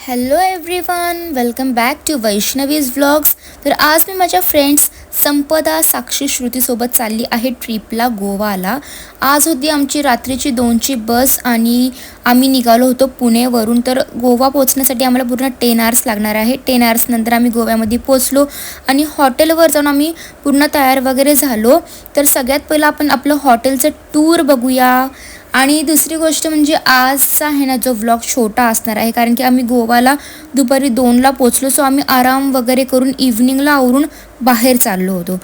Hello everyone, welcome back to Vaishnavi's vlogs. तर आज मी माझ्या फ्रेंड्स संपदा, साक्षी, श्रुतीसोबत चालली आहे ट्रिपला गोवाला. आज होती आमची रात्रीची 2ची बस आणि आम्ही निघालो होतो पुणेवरून. तर गोवा पोचण्यासाठी आम्हाला पूर्ण 10 आवर्स लागणार आहे. 10 आवर्स नंतर आम्ही गोव्यामध्ये पोचलो आणि हॉटेलवर जाऊन आम्ही पूर्ण तयार वगैरे झालो. तर सगळ्यात पहिलं आपण आपलं हॉटेलचं टूर बघूया. आणि दुसरी गोष्ट म्हणजे आजचा आहे ना जो व्लॉग छोटा असणार आहे, कारण की आम्ही गोवाला दुपारी 2ला पोचलो. सो आम्ही आराम वगैरे करून इव्हनिंगला आवरून बाहेर चाललो होतो.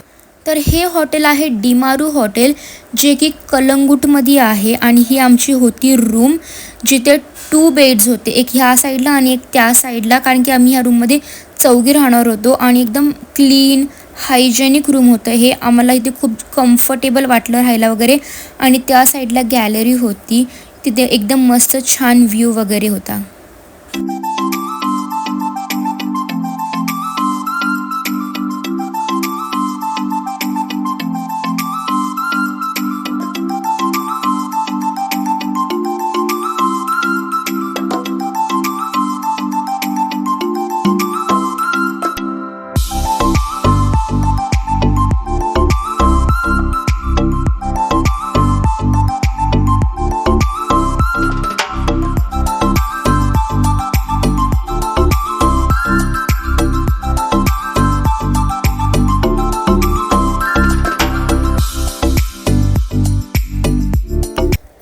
तर हे हॉटेल आहे डिमारू हॉटेल, जे की कलंगूटमध्ये आहे. आणि ही आमची होती रूम, जिथे 2 बेड्स होते, एक ह्या साईडला आणि एक त्या साईडला, कारण की आम्ही ह्या रूममध्ये 4 राहणार होतो. आणि एकदम क्लीन हायजेनिक रूम होतं हे. आम्हाला इथे खूप कम्फर्टेबल वाटलं राहायला वगैरे. आणि त्या साईडला गॅलरी होती, तिथे एकदम मस्त छान व्ह्यू वगैरे होता.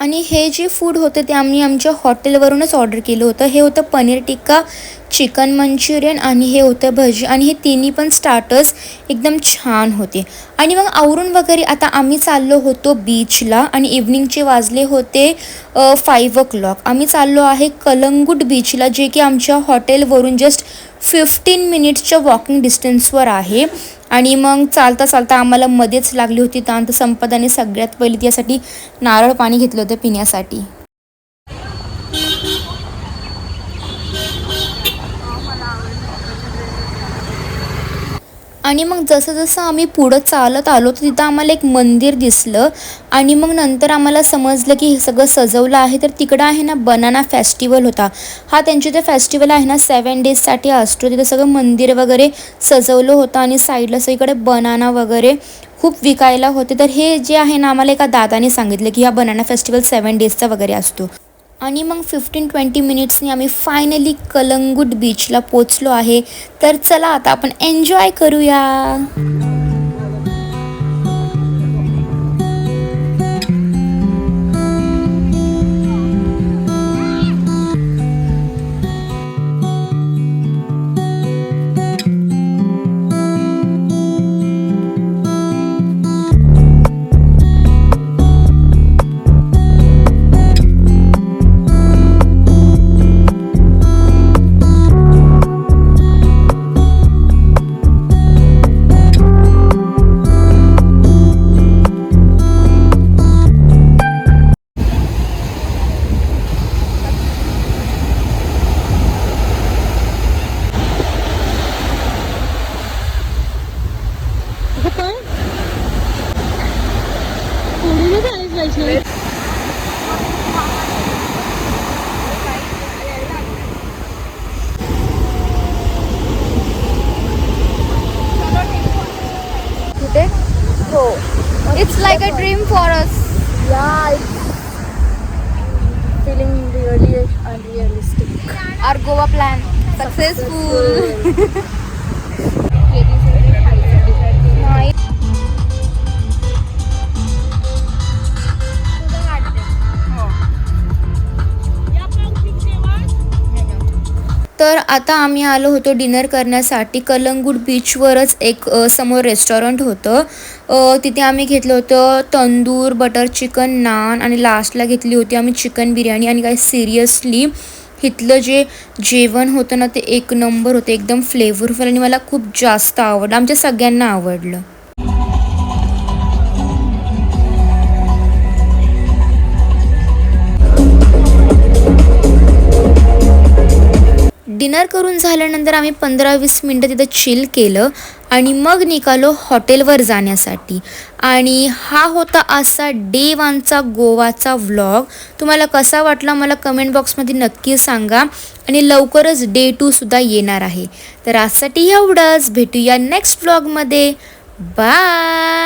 आणि हे जे फूड होतं ते आम्ही आमच्या हॉटेलवरूनच ऑर्डर केलं होतं. हे होतं पनीर टिक्का, चिकन मंचुरियन आणि हे होतं भजी. आणि हे तिन्ही पण स्टार्टर्स एकदम छान होते. आणि मग आवरून वगैरे आता आम्ही चाललो होतो बीचला. आणि इव्हनिंगचे वाजले होते 5 o'clock. आम्ही चाललो आहे कलंगूट बीचला, जे की आमच्या हॉटेलवरून जस्ट 15 मिनिट्सच्या वॉकिंग डिस्टन्सवर आहे. आणि मग चालता चालता आम्हाला मध्येच लागली होती ताण. तर संपदाने सगळ्यात पहिले त्यासाठी नारळ पाणी घेतलं होतं पिण्यासाठी. आणि मग जसं जसं आम्ही पुढं चालत आलो तर तिथं आम्हाला एक मंदिर दिसलं. आणि मग नंतर आम्हाला समजलं की हे सगळं सजवलं आहे. तर तिकडं आहे ना बनाना फेस्टिवल होता. हा त्यांचे ते फेस्टिवल आहे ना 7 डेजसाठी असतो. तिथं सगळं मंदिर वगैरे सजवलं होतं आणि साईडला सगळीकडे बनाना वगैरे खूप विकायला होते. तर हे जे आहे ना आम्हाला एका दादाने सांगितलं की हा बनाना फेस्टिवल 7 डेजचा वगैरे असतो. आणि मग 15-20 मिनिट्सनी आम्ही फायनली कलंगूट बीचला पोचलो आहे. तर चला आता आपण एन्जॉय करूया. It's like a dream for us. Yeah, it's feeling really unrealistic. Our Goa plan successful. तर आता आम्ही आलो होतो डिनर करण्यासाठी. कलंगूट बीचवरच एक समोर रेस्टॉरंट होतं. तिथे आम्ही घेतलं होतं तंदूर, बटर चिकन, नान आणि लास्टला घेतली होती आम्ही चिकन बिर्याणी. आणि काय सिरियसली इथलं जे जेवण होतं ना ते 1 नंबर होतं, एकदम फ्लेवरफुल आणि मला खूप जास्त आवडलं. आमच्या सगळ्यांना आवडलं. डिनर करून झाल्यानंतर आम्ही 15-20 मिनटं तिथं चिल केलं. आणि मग निघालो हॉटेलवर जाण्यासाठी. आणि हा होता असा डे 1चा गोवाचा व्लॉग. तुम्हाला कसा वाटला मला कमेंट बॉक्समध्ये नक्की सांगा. आणि लवकरच डे 2सुद्धा येणार आहे. तर आजसाठी एवढंच. भेटूया नेक्स्ट व्लॉगमध्ये. बाय.